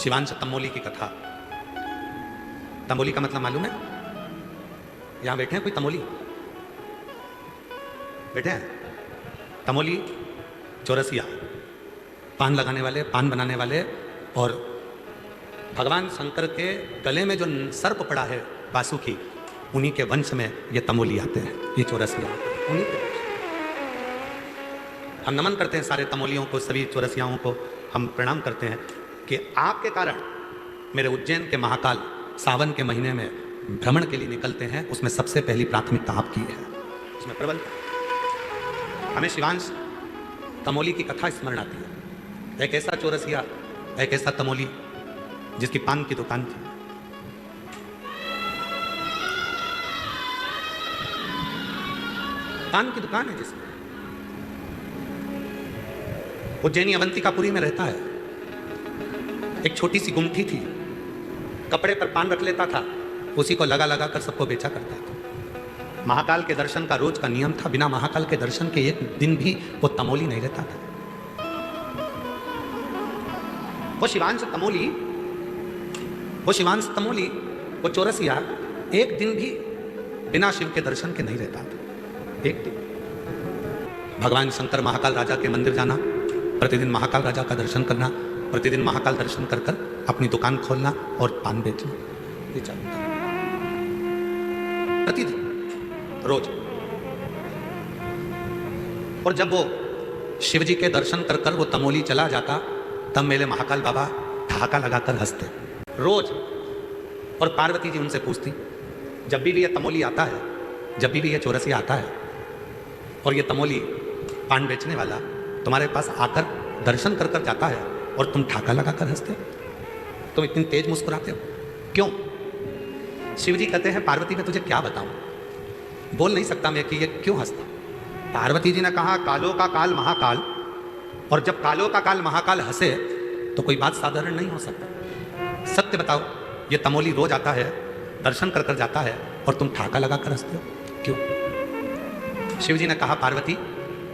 शिवांश तमोली की कथा। तमोली का मतलब मालूम है? यहां बैठे हैं कोई तमोली? बैठे हैं? तमोली चौरसिया, पान लगाने वाले, पान बनाने वाले, और भगवान शंकर के गले में जो सर्प पड़ा है वासुकी, उन्हीं के वंश में ये तमोली आते हैं, ये चौरसिया उन्हीं के। हम नमन करते हैं सारे तमोलियों को, सभी चौरसियाओं को हम प्रणाम करते हैं कि आपके कारण मेरे उज्जैन के महाकाल सावन के महीने में भ्रमण के लिए निकलते हैं, उसमें सबसे पहली प्राथमिकता आपकी है, उसमें प्रबल। हमें शिवांश तमोली की कथा स्मरण आती है। एक ऐसा चौरसिया, एक ऐसा तमोली जिसकी पान की दुकान थी। पान की दुकान है जिसमें, उज्जैनी अवंतिकापुरी में रहता है। एक छोटी सी गुमठी थी, कपड़े पर पान रख लेता था, उसी को लगा लगा कर सबको बेचा करता था। महाकाल के दर्शन का रोज का नियम था, बिना महाकाल के दर्शन के एक दिन भी वो तमोली नहीं रहता था। वो शिवांश तमोली, वो चौरसिया एक दिन भी बिना शिव के दर्शन के नहीं रहता था। एक दिन भगवान शंकर महाकाल राजा के मंदिर जाना, प्रतिदिन महाकाल राजा का दर्शन करना, प्रतिदिन महाकाल दर्शन कर कर अपनी दुकान खोलना और पान बेचना, ये चलता प्रतिदिन रोज। और जब वो शिव जी के दर्शन कर कर वो तमोली चला जाता, तब मेरे महाकाल बाबा ठहाका लगाकर हंसते रोज। और पार्वती जी उनसे पूछती, जब भी ये तमोली आता है, जब भी ये चौरसिया आता है और ये तमोली पान बेचने वाला तुम्हारे पास आकर दर्शन कर कर जाता है और तुम ठाका लगाकर हंसते हो, तुम इतनी तेज मुस्कुराते हो, क्यों? शिव जी कहते हैं, पार्वती मैं तुझे क्या बताऊं, बोल नहीं सकता मैं कि ये क्यों हंसता। पार्वती जी ने कहा, कालों का काल महाकाल, और जब कालों का काल महाकाल हंसे तो कोई बात साधारण नहीं हो सकता। सत्य बताओ, ये तमोली रोज आता है, दर्शन कर कर जाता है, और तुम ठाका लगाकर हंसते हो, क्यों? शिव जी ने कहा, पार्वती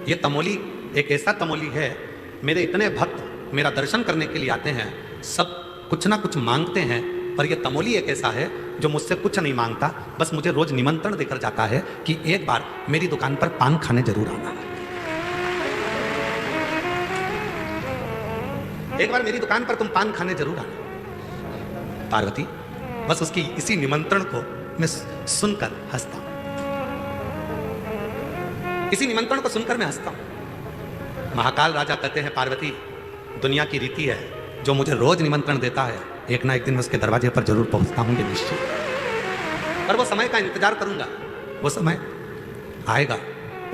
ये तमोली एक ऐसा तमोली है, मेरे इतने भक्त मेरा दर्शन करने के लिए आते हैं, सब कुछ ना कुछ मांगते हैं, पर यह तमोली एक ऐसा है जो मुझसे कुछ नहीं मांगता, बस मुझे रोज निमंत्रण देकर जाता है कि एक बार मेरी दुकान पर पान खाने जरूर आना, एक बार मेरी दुकान पर तुम पान खाने जरूर आना। पार्वती बस उसकी इसी निमंत्रण को मैं सुनकर हंसता हूं, इसी निमंत्रण को सुनकर मैं हंसता हूं। महाकाल राजा कहते हैं, पार्वती दुनिया की रीति है, जो मुझे रोज निमंत्रण देता है, एक ना एक दिन मैं उसके दरवाजे पर जरूर पहुंचता हूं, ये निश्चित। और वो समय का इंतजार करूंगा, वो समय आएगा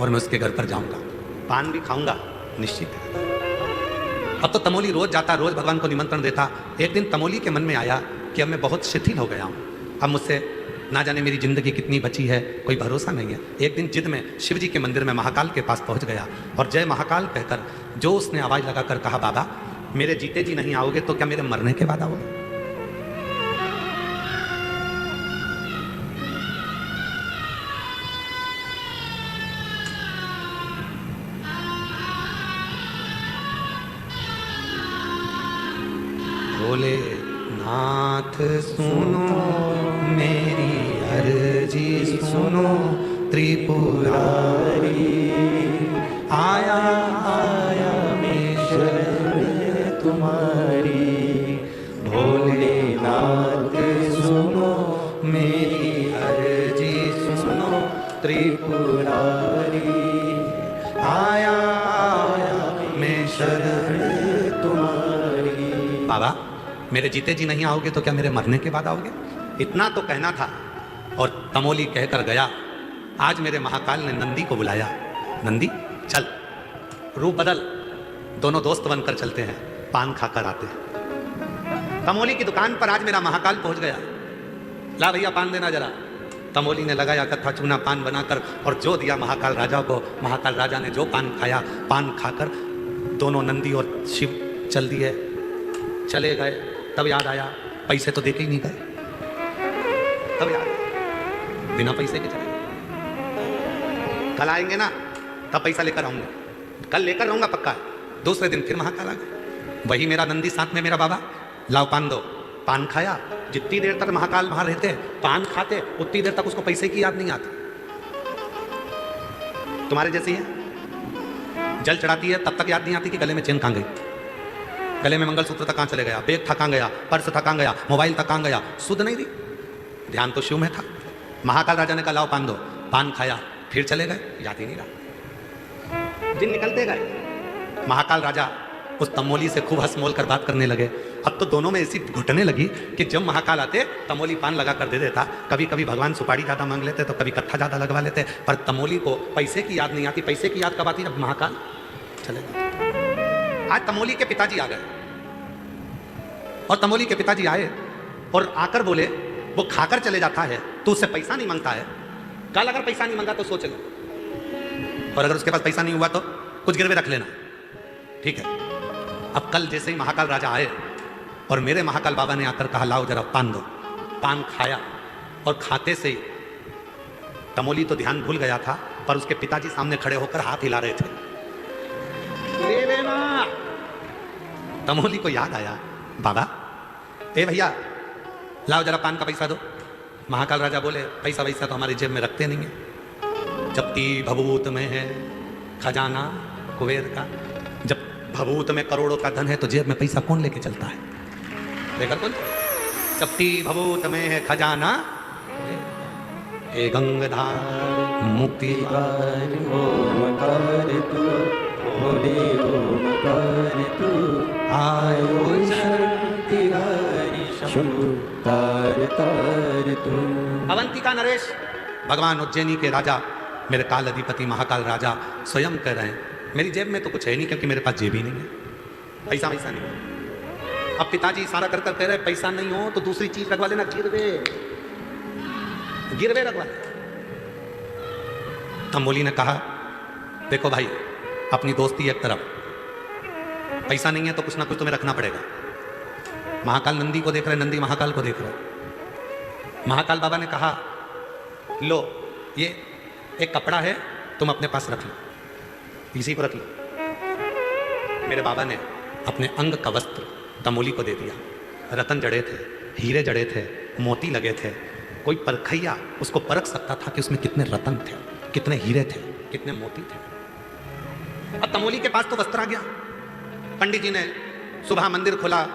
और मैं उसके घर पर जाऊंगा, पान भी खाऊंगा, निश्चित है। अब तो तमोली रोज जाता, रोज भगवान को निमंत्रण देता। एक दिन तमोली के मन में आया कि अब मैं बहुत शिथिल हो गया हूं, अब मुझसे ना जाने मेरी जिंदगी कितनी बची है, कोई भरोसा नहीं है। एक दिन जिद में शिव जी के मंदिर में महाकाल के पास पहुंच गया, और जय महाकाल कहकर जो उसने आवाज लगाकर कहा, बाबा मेरे जीते जी नहीं आओगे तो क्या मेरे मरने के बाद आओगे? भोले नाथ सुनो मेरी अर्जी सुनो, त्रिपुरारी आया आया मैं शरण तुम्हारी। भोलेनाथ सुनो मेरी अर्जी सुनो, त्रिपुरारी आया आया मैं शरण तुम्हारी। बाबा मेरे जीते जी नहीं आओगे तो क्या मेरे मरने के बाद आओगे? इतना तो कहना था, और तमोली कहकर गया। आज मेरे महाकाल ने नंदी को बुलाया, नंदी चल, रूप बदल, दोनों दोस्त बनकर चलते हैं, पान खाकर आते हैं। तमोली की दुकान पर आज मेरा महाकाल पहुंच गया, ला भैया पान देना जरा। तमोली ने लगाया कथा चूना पान बनाकर और जो दिया महाकाल राजा को। महाकाल राजा ने जो पान खाया, पान खाकर दोनों नंदी और शिव चल दिए, चले गए। तब याद आया, पैसे तो देके ही नहीं गए। तब याद, बिना पैसे के चले, कल आएंगे ना तब पैसा लेकर आऊंगा, कल लेकर रहूंगा पक्का। दूसरे दिन फिर महाकाल आ गए, वही मेरा नंदी साथ में मेरा बाबा। लाओ पान दो, पान खाया। जितनी देर तक महाकाल वहां रहते पान खाते उतनी देर तक उसको पैसे की याद नहीं आती। तुम्हारे जैसी है, जल चढ़ाती है तब तक याद नहीं आती कि गले में चेन कहां गई, गले में मंगलसूत्र तक कहां चले गया, बैग था कहां गया, पर्स था कहां गया, मोबाइल तक कहां गया, सुध नहीं रही, ध्यान तो शिव में था। महाकाल राजा ने कहा लाओ पान दो, पान खाया, फिर चले गए, याद ही नहीं रहा। दिन निकलते गए, महाकाल राजा उस तमोली से खूब हंसमोल कर बात करने लगे। अब तो दोनों में ऐसी घुटने लगी कि जब महाकाल आते तमोली पान लगा कर दे देता, कभी कभी भगवान सुपारी ज्यादा मांग लेते तो कभी कत्था ज्यादा लगवा लेते, पर तमोली को पैसे की याद नहीं आती। पैसे की याद कब आती? जब महाकाल चले गए। आज तमोली के पिताजी आ गए और तमोली के पिताजी आए और आकर बोले, वो खाकर चले जाता है तो उससे पैसा नहीं मांगता है, कल अगर पैसा नहीं मांगा तो सोच लो, और अगर उसके पास पैसा नहीं हुआ तो कुछ गिरवे रख लेना, ठीक है। अब कल जैसे ही महाकाल राजा आए और मेरे महाकाल बाबा ने आकर कहा लाओ जरा पान दो, पान खाया और खाते से ही तमोली तो ध्यान भूल गया था, पर उसके पिताजी सामने खड़े होकर हाथ हिला रहे थे, ले लेना। तमोली को याद आया, बाबा ए भैया लाओ जरा पान का पैसा दो। महाकाल राजा बोले पैसा वैसा तो हमारी जेब में रखते नहीं है, जबकि भभूत में है खजाना कुबेर का, जब भभूत में करोड़ों का धन है तो जेब में पैसा कौन लेके चलता है? देखा कौन? जबकि भभूत में है खजाना, ए गंगाधार मुक्ति अवंतिका नरेश, भगवान उज्जैनी के राजा मेरे काल अधिपति महाकाल राजा स्वयं कह रहे हैं मेरी जेब में तो कुछ है नहीं, क्योंकि मेरे पास जेब ही नहीं है, पैसा वैसा नहीं। अब पिताजी इशारा कर कर कह रहे पैसा नहीं हो तो दूसरी चीज रखवा लेना, गिरवे गिरवे रखवा। तमोली ने कहा देखो भाई अपनी दोस्ती एक तरफ, पैसा नहीं है तो कुछ ना कुछ तुम्हें रखना पड़ेगा। महाकाल नंदी को देख रहे, नंदी महाकाल को देख रहे। महाकाल बाबा ने कहा लो ये एक कपड़ा है, तुम अपने पास रख लो, इसी को रख लो। मेरे बाबा ने अपने अंग का वस्त्र तमोली को दे दिया। रतन जड़े थे, हीरे जड़े थे, मोती लगे थे, कोई परखैया उसको परख सकता था कि उसमें कितने रतन थे, कितने हीरे थे, कितने मोती थे। अब तमोली के पास तो वस्त्र आ गया। पंडित जी ने सुबह मंदिर खोला,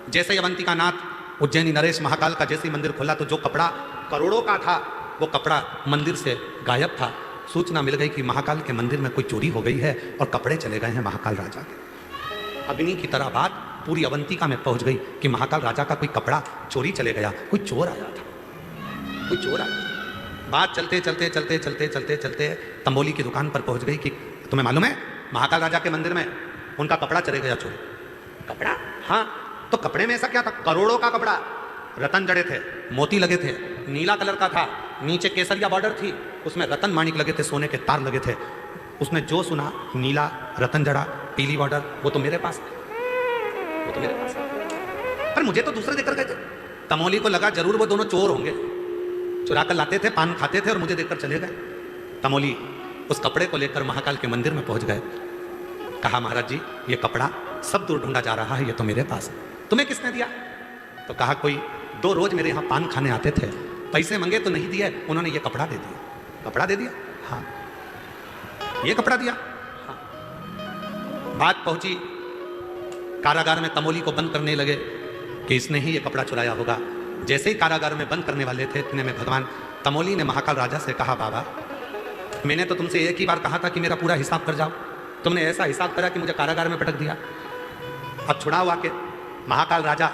जैसे ही अवंतिका नाथ उज्जैनी नरेश महाकाल का जैसे ही मंदिर खोला तो जो कपड़ा करोड़ों का था वो कपड़ा मंदिर से गायब था। सूचना मिल गई कि महाकाल के मंदिर में कोई चोरी हो गई है और कपड़े चले गए हैं महाकाल राजा के। अग्नि की तरह बात पूरी अवंतिका में पहुंच गई कि महाकाल राजा का कोई कपड़ा चोरी चले गया, कोई चोर आया था, कोई चोर आया। बात चलते चलते चलते चलते चलते चलते तमोली की दुकान पर पहुंच गई कि तुम्हें मालूम है महाकाल राजा के मंदिर में उनका कपड़ा चले गया चोरी। कपड़ा? हाँ, तो कपड़े में ऐसा क्या था? करोड़ों का कपड़ा, रतन जड़े थे, मोती लगे थे, नीला कलर का था, नीचे केसरिया बॉर्डर थी, उसमें रतन माणिक लगे थे, सोने के तार लगे थे। उसने जो सुना नीला रतन जड़ा पीली बॉर्डर, वो तो मेरे पास है, वो तो मेरे पास है। पर मुझे तो दूसरे देकर गए थे। तमोली को लगा जरूर वो दोनों चोर होंगे, चुरा कर लाते थे, पान खाते थे और मुझे देकर चले गए। तमोली उस कपड़े को लेकर महाकाल के मंदिर में पहुंच गए। कहा महाराज जी ये कपड़ा सब दूर ढूंढा जा रहा है, ये तो मेरे पास है, तुम्हें किसने दिया? तो कहा कोई 2 रोज मेरे यहाँ पान खाने आते थे, पैसे मंगे तो नहीं दिए, उन्होंने ये कपड़ा दे दिया। कपड़ा दे दिया? हाँ। ये कपड़ा दिया? हाँ। बात पहुंची कारागार में, तमोली को बंद करने लगे कि इसने ही ये कपड़ा चुराया होगा। जैसे ही कारागार में बंद करने वाले थे इतने में भगवान तमोली ने महाकाल राजा से कहा बाबा मैंने तो तुमसे एक ही बार कहा था कि मेरा पूरा हिसाब कर जाओ, तुमने ऐसा हिसाब करा कि मुझे कारागार में पटक दिया। अब छुड़ाव आके महाकाल राजा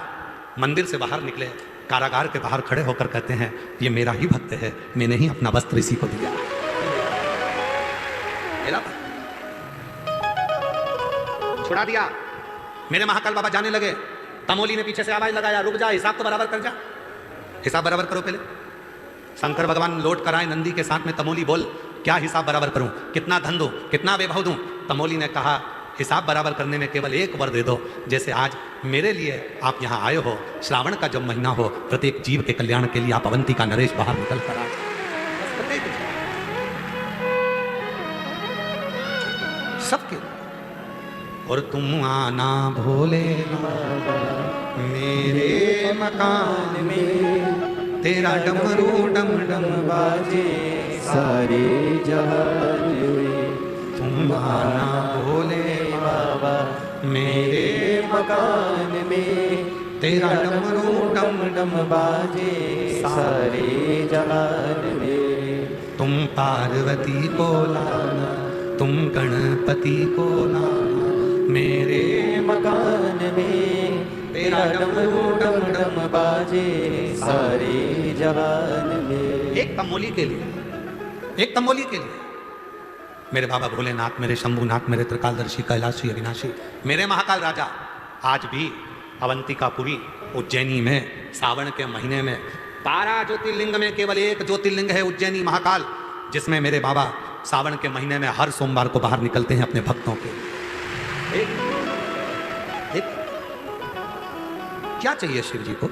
मंदिर से बाहर निकले, कारागार के बाहर खड़े होकर कहते हैं ये मेरा ही भक्त है, मैंने ही अपना वस्त्र इसी को दिया। मेरा छुड़ा दिया। मेरे महाकाल बाबा जाने लगे, तमोली ने पीछे से आवाज लगाया रुक जा, हिसाब तो बराबर कर जा, हिसाब बराबर करो पहले। शंकर भगवान लौट कर आए नंदी के साथ में। तमोली बोल क्या हिसाब बराबर करूं, कितना धन दूं, कितना वैभव दूं? तमोली ने कहा हिसाब बराबर करने में केवल एक वर दे दो, जैसे आज मेरे लिए आप यहाँ आए हो, श्रावण का जब महीना हो, प्रत्येक जीव के कल्याण के लिए आप अवंतिका नरेश बाहर निकल कर आए। सबके और तुम आना भोले मेरे मकान में तेरा डमरू डम डम बाजे, सारे जहान में तुम आना भोले बाबा मेरे मकान में तेरा डमरू डम डम बाजे, सारे जहान में तुम पार्वती को लाना, तुम गणपति को लाना मेरे मकान में तेरा डमरू डम डम बाजे, सारे जहान में। एक तमोली के लिए, एक तमोली के लिए मेरे बाबा भोलेनाथ, मेरे शंभुनाथ, मेरे त्रिकालदर्शी, कैलाशी, अविनाशी, मेरे महाकाल राजा आज भी अवंतिकापुरी उज्जैनी में सावन के महीने में 12 ज्योतिर्लिंग में केवल एक ज्योतिर्लिंग है उज्जैनी महाकाल, जिसमें मेरे बाबा सावन के महीने में हर सोमवार को बाहर निकलते हैं अपने भक्तों के। एक क्या चाहिए शिव जी को?